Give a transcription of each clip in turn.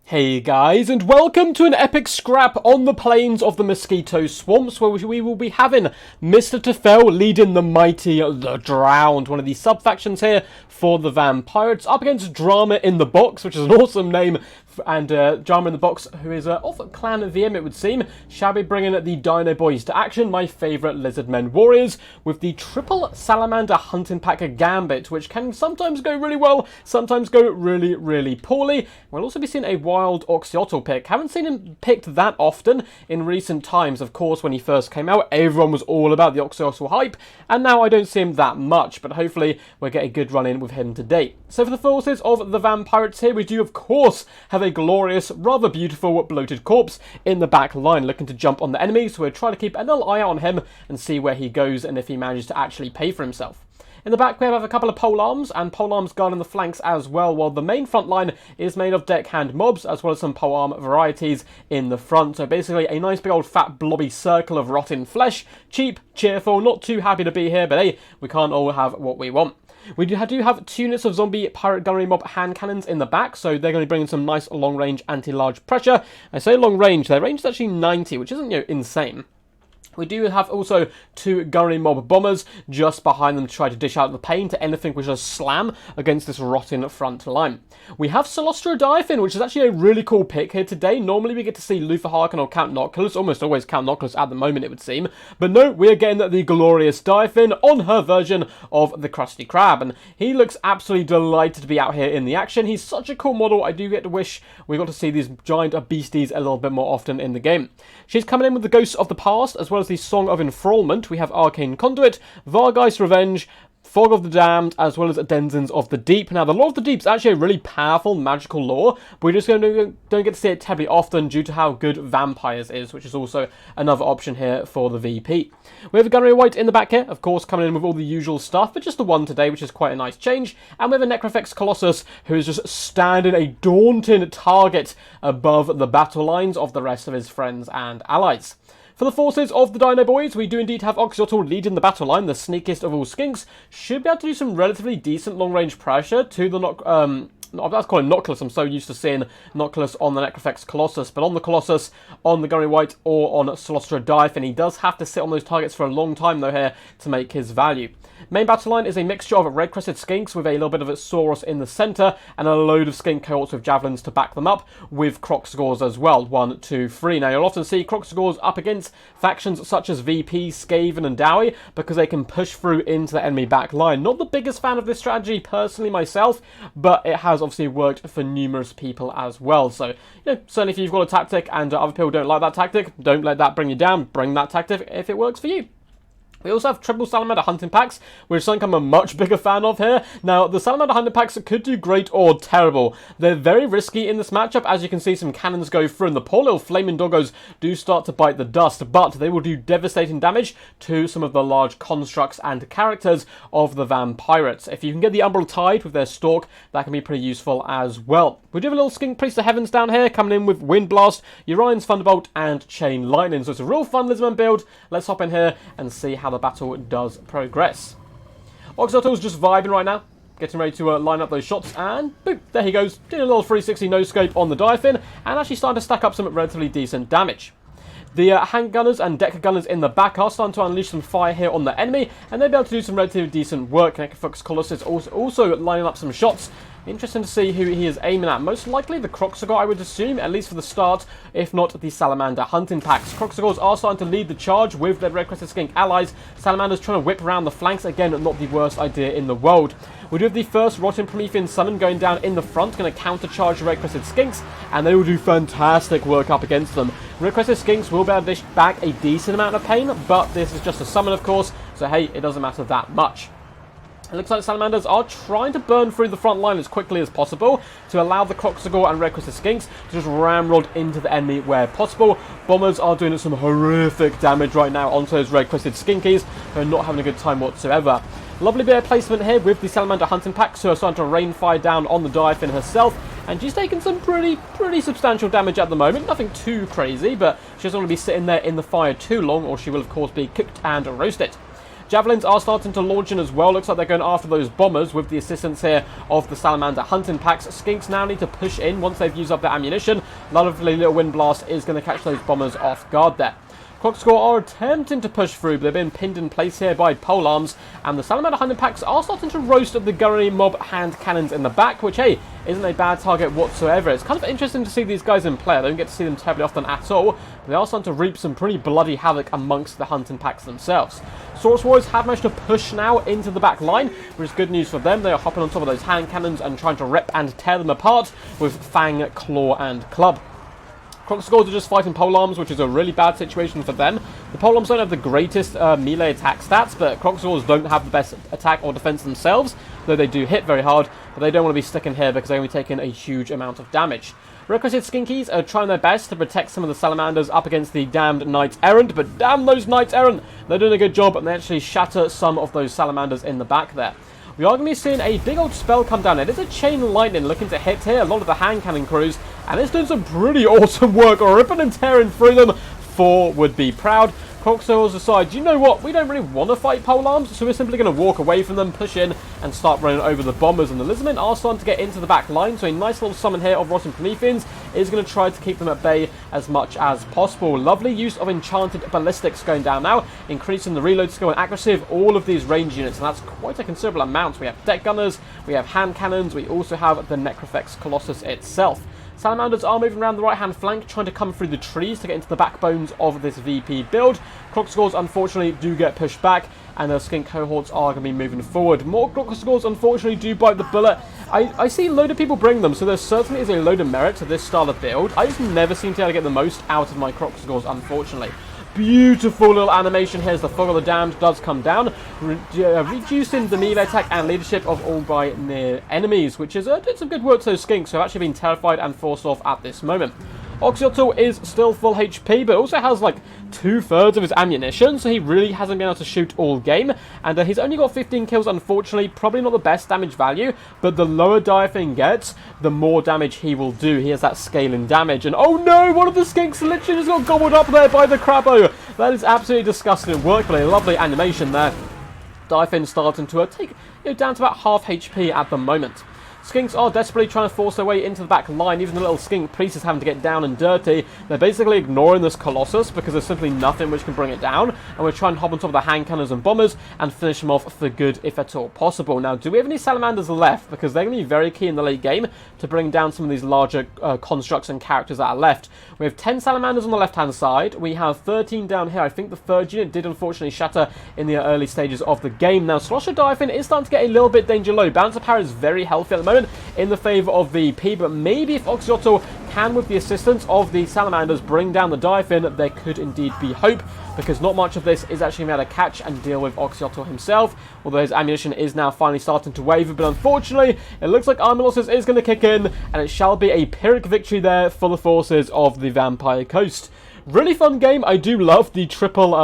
Hey guys, and welcome to an epic scrap on the plains of the Mosquito Swamps, where we will be having Mr. Tefel leading the mighty The Drowned, one of the sub-factions here for the Vampirates, up against Drama in the Box, which is an awesome name, and Drama in the Box, who is off at Clan VM, it would seem, shall be bringing the Dino Boys to action, my favourite Lizardmen warriors, with the triple Salamander Hunting Pack Gambit, which can sometimes go really well, sometimes go really, really poorly. We'll also be seeing a wild Oxyotl pick. Haven't seen him picked that often in recent times. Of course, when he first came out, everyone was all about the Oxyotl hype, and now I don't see him that much, but hopefully we'll get a good run in with him today. So for the forces of the Vampirates here, we do of course have a glorious, rather beautiful, bloated corpse in the back line, looking to jump on the enemy, so we'll try to keep a little eye out on him and see where he goes and if he manages to actually pay for himself. In the back we have a couple of polearms, and polearms guarding the flanks as well, while the main front line is made of deckhand mobs, as well as some polearm varieties in the front. So basically a nice big old fat blobby circle of rotten flesh, cheap, cheerful, not too happy to be here, but hey, we can't all have what we want. We do have 2 units of zombie pirate gunnery mob hand cannons in the back, so they're going to be bringing some nice long-range anti-large pressure. I say long-range, their range is actually 90, which isn't, insane. We do have also 2 gunnery mob bombers just behind them to try to dish out the pain to anything which does slam against this rotten front line. We have Celostro Diaphin, which is actually a really cool pick here today. Normally we get to see Luther Harkin or Count Noctilus, almost always Count Noctilus at the moment it would seem. But no, we're getting the glorious Diaphin on her version of the Krusty Krab, and he looks absolutely delighted to be out here in the action. He's such a cool model. I do get to wish we got to see these giant beasties a little bit more often in the game. She's coming in with the Ghosts of the Past, as well as the Song of Enthrallment. We have Arcane Conduit, Vargeist Revenge, Fog of the Damned, as well as Denizens of the Deep. Now, the Lore of the Deep is actually a really powerful magical lore, but we just don't get to see it terribly often due to how good Vampires is, which is also another option here for the VP. We have a Gunnery White in the back here, of course, coming in with all the usual stuff, but just the one today, which is quite a nice change. And we have a Necrofex Colossus, who is just standing a daunting target above the battle lines of the rest of his friends and allies. For the forces of the Dino Boys, we do indeed have Oxyotl leading the battle line, the sneakiest of all skinks. Should be able to do some relatively decent long-range pressure to the I'll call him Noctilus. I'm so used to seeing Noctilus on the Necrofex Colossus, but on the Colossus, on the Gunnery White, or on Celostro Diaphin, he does have to sit on those targets for a long time though here to make his value. Main battle line is a mixture of red-crested skinks with a little bit of a Sauros in the centre, and a load of skink cohorts with javelins to back them up, with Kroxigors as well. 1, 2, 3. Now you'll often see Kroxigors up against factions such as VP, Skaven and Dowie, because they can push through into the enemy back line. Not the biggest fan of this strategy personally myself, but it has obviously worked for numerous people as well. So, certainly if you've got a tactic and other people don't like that tactic, don't let that bring you down. Bring that tactic if it works for you. We also have triple Salamander Hunting Packs, which I'm a much bigger fan of here. Now, the Salamander Hunting Packs could do great or terrible. They're very risky in this matchup. As you can see, some cannons go through, and the poor little flaming doggos do start to bite the dust, but they will do devastating damage to some of the large constructs and characters of the Vampirates. If you can get the Umbral Tide with their Stalk, that can be pretty useful as well. We do have a little Skink Priest of Heavens down here, coming in with Wind Blast, Orion's Thunderbolt, and Chain Lightning. So it's a real fun Lizardman build. Let's hop in here and see how the battle does progress. Oxyottl's just vibing right now, getting ready to line up those shots, and boop, there he goes, doing a little 360 no-scope on the Diaphin, and actually starting to stack up some relatively decent damage. The hand gunners and deck gunners in the back are starting to unleash some fire here on the enemy, and they'll be able to do some relatively decent work. Necrofex Colossus also lining up some shots. Interesting to see who he is aiming at. Most likely the Kroxigor, I would assume, at least for the start, if not the Salamander Hunting Packs. Kroxigors are starting to lead the charge with their red-crested skink allies. Salamander's trying to whip around the flanks. Again, not the worst idea in the world. We do have the first Rotten Promethean Summon going down in the front, going to countercharge the red-crested skinks, and they will do fantastic work up against them. Red-crested skinks will be able to dish back a decent amount of pain, but this is just a summon, of course, so hey, it doesn't matter that much. It looks like Salamanders are trying to burn through the front line as quickly as possible to allow the Kroxigor and red-crested skinks to just ramrod into the enemy where possible. Bombers are doing some horrific damage right now onto those red-crested skinkies, who are not having a good time whatsoever. Lovely bit of placement here with the Salamander Hunting Packs, who are starting to rain fire down on the Diaphin herself, and she's taking some pretty substantial damage at the moment. Nothing too crazy, but she doesn't want to be sitting there in the fire too long, or she will of course be cooked and roasted. Javelins are starting to launch in as well. Looks like they're going after those bombers with the assistance here of the Salamander hunting packs. Skinks now need to push in once they've used up their ammunition. Lovely little wind blast is going to catch those bombers off guard there. Kroxgor are attempting to push through, but they've been pinned in place here by polearms, and the Salamander hunting packs are starting to roast the gunnery mob hand cannons in the back, which, hey, isn't a bad target whatsoever. It's kind of interesting to see these guys in play. I don't get to see them terribly often at all, but they are starting to reap some pretty bloody havoc amongst the hunting packs themselves. Source Warriors have managed to push now into the back line, which is good news for them. They are hopping on top of those hand cannons and trying to rip and tear them apart with fang, claw, and club. Kroxgors are just fighting polearms, which is a really bad situation for them. The polearms don't have the greatest melee attack stats, but Kroxgors don't have the best attack or defense themselves, though they do hit very hard, but they don't want to be sticking here because they're only taking a huge amount of damage. Requisite Skinkies are trying their best to protect some of the Salamanders up against the damned Knights Errant, but damn those Knights Errant! They're doing a good job, and they actually shatter some of those Salamanders in the back there. We are going to be seeing a big old spell come down. It is a chain lightning looking to hit here a lot of the hand cannon crews, and it's doing some pretty awesome work, ripping and tearing through them. 4 would be proud. Kroxgors decide, you know what, we don't really want to fight polearms, so we're simply going to walk away from them, push in, and start running over the bombers. And the Lizardmen are starting to get into the back line, so a nice little summon here of Rotting Prometheans is going to try to keep them at bay as much as possible. Lovely use of enchanted ballistics going down now, increasing the reload skill and accuracy of all of these range units, and that's quite a considerable amount. We have deck gunners, we have hand cannons, we also have the Necrofex Colossus itself. Salamanders are moving around the right-hand flank, trying to come through the trees to get into the backbones of this VP build. Kroxgors, unfortunately, do get pushed back, and the skink cohorts are going to be moving forward. More Kroxgors, unfortunately, do bite the bullet. I see a load of people bring them, so there certainly is a load of merit to this style of build. I just never seem to be able to get the most out of my Kroxgors, unfortunately. Beautiful little animation here as the Fog of the Damned does come down, reducing the melee attack and leadership of all by near enemies, which is did some good work to those skinks who have actually been terrified and forced off at this moment. Oxyotl is still full HP, but also has like 2/3 of his ammunition, so he really hasn't been able to shoot all game, and he's only got 15 kills, unfortunately. Probably not the best damage value, but the lower Diaphin gets, the more damage he will do. He has that scaling damage, and oh no, one of the skinks literally just got gobbled up there by the Crabbo. That is absolutely disgusting. It worked, but a lovely animation there. Diaphin starting to take down to about half HP at the moment. Skinks are desperately trying to force their way into the back line. Even the little skink priest is having to get down and dirty. They're basically ignoring this Colossus because there's simply nothing which can bring it down. And we're trying to hop on top of the hand cannons and bombers and finish them off for good if at all possible. Now, do we have any Salamanders left? Because they're going to be very key in the late game to bring down some of these larger constructs and characters that are left. We have 10 Salamanders on the left-hand side. We have 13 down here. I think the third unit did unfortunately shatter in the early stages of the game. Now, Slosher Diaphin is starting to get a little bit danger low. Balance of power is very healthy at the moment in the favour of VP, but maybe if Oxyotl can, with the assistance of the Salamanders, bring down the Diaphin, there could indeed be hope, because not much of this is actually going to be able to catch and deal with Oxyotl himself, although his ammunition is now finally starting to waver. But unfortunately, it looks like Armor Losses is going to kick in, and it shall be a Pyrrhic victory there for the forces of the Vampire Coast. Really fun game. I do love the triple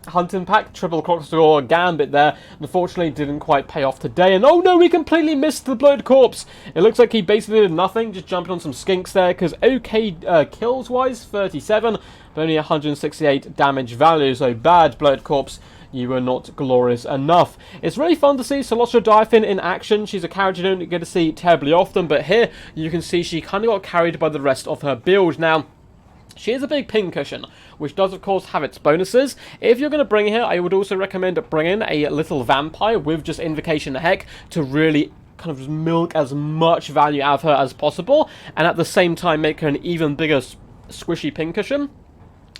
hunting pack, triple Kroxgor gambit there. Unfortunately, didn't quite pay off today. And oh no, we completely missed the Bloated Corpse. It looks like he basically did nothing, just jumping on some skinks there, because okay, kills-wise, 37, but only 168 damage value, so bad, Bloated Corpse. You were not glorious enough. It's really fun to see Celestia Diaphin in action. She's a character you don't get to see terribly often, but here you can see she kind of got carried by the rest of her build. Now, she is a big pincushion, which does, of course, have its bonuses. If you're going to bring her, I would also recommend bringing a little vampire with just Invocation Heck to really kind of milk as much value out of her as possible, and at the same time make her an even bigger squishy pincushion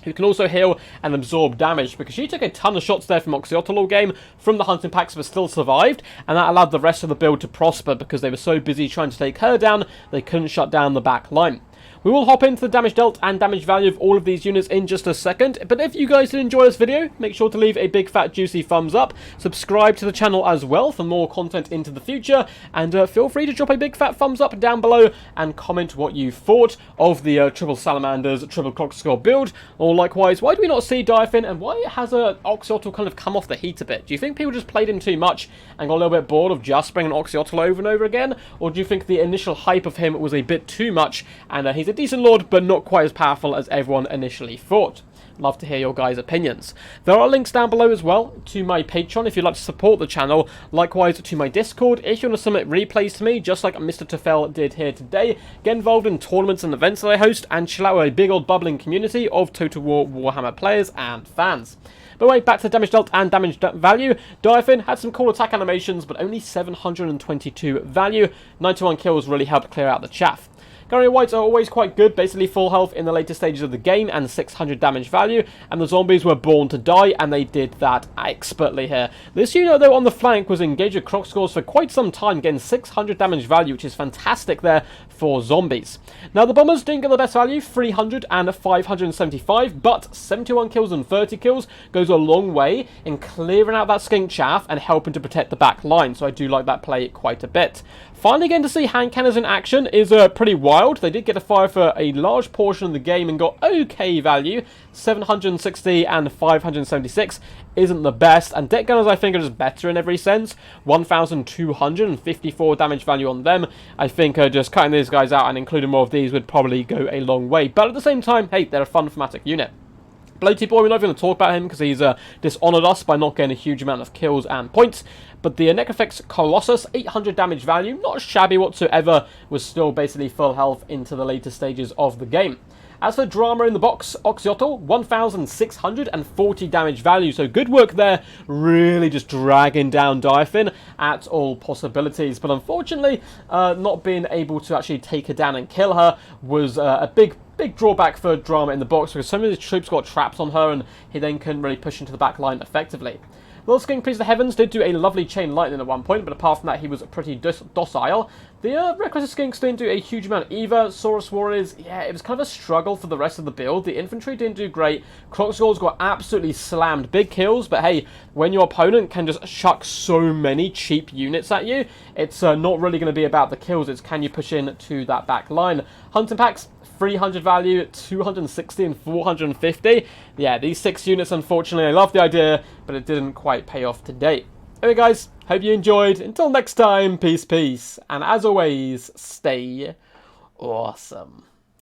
who can also heal and absorb damage, because she took a ton of shots there from Oxyotl all game, from the hunting packs, but still survived, and that allowed the rest of the build to prosper, because they were so busy trying to take her down, they couldn't shut down the back line. We will hop into the damage dealt and damage value of all of these units in just a second, but if you guys did enjoy this video, make sure to leave a big fat juicy thumbs up, subscribe to the channel as well for more content into the future, and feel free to drop a big fat thumbs up down below and comment what you thought of the triple Salamanders, triple Kroxgor build, or likewise, why do we not see Diaphin, and why has Oxyotl kind of come off the heat a bit? Do you think people just played him too much and got a little bit bored of just bringing Oxyotl over and over again, or do you think the initial hype of him was a bit too much, and he's a decent lord, but not quite as powerful as everyone initially thought? Love to hear your guys' opinions. There are links down below as well to my Patreon if you'd like to support the channel. Likewise to my Discord if you want to submit replays to me, just like Mr. Tefel did here today. Get involved in tournaments and events that I host, and chill out with a big old bubbling community of Total War Warhammer players and fans. But anyway, back to damage dealt and damage value. Diaphin had some cool attack animations, but only 722 value. 91 kills really helped clear out the chaff. Guardian Whites are always quite good, basically full health in the later stages of the game and 600 damage value, and the zombies were born to die, and they did that expertly here. This unit, though, on the flank was engaged with croc scores for quite some time, getting 600 damage value, which is fantastic there for zombies. Now, the bombers didn't get the best value, 300 and 575, but 71 kills and 30 kills goes a long way in clearing out that skink chaff and helping to protect the back line, so I do like that play quite a bit. Finally getting to see hand cannons in action is pretty wild. They did get a fire for a large portion of the game and got okay value. 760 and 576 isn't the best, and deck gunners I think are just better in every sense. 1,254 damage value on them. I think just cutting these guys out and including more of these would probably go a long way. But at the same time, hey, they're a fun thematic unit. Bloaty Boy, we're not going to talk about him because he's dishonoured us by not getting a huge amount of kills and points. But the Necrofix Colossus, 800 damage value, not shabby whatsoever, was still basically full health into the later stages of the game. As for drama in the box, Oxyotl, 1,640 damage value, so good work there, really just dragging down Diaphin at all possibilities. But unfortunately, not being able to actually take her down and kill her was a big drawback for drama in the box, because some of his troops got trapped on her and he then couldn't really push into the back line effectively. Little Skink Priest of the Heavens did do a lovely chain lightning at one point, but apart from that he was pretty docile. The Reckless Skinks didn't do a huge amount either. Saurus Warriors, yeah, it was kind of a struggle for the rest of the build. The infantry didn't do great. Croc Skulls got absolutely slammed. Big kills, but hey, when your opponent can just chuck so many cheap units at you, it's not really going to be about the kills, it's can you push in to that back line. Hunting Packs, 300 value, 260 and 450. Yeah, these 6 units, unfortunately, I love the idea, but it didn't quite pay off today. Anyway, guys, hope you enjoyed. Until next time, peace, peace. And as always, stay awesome.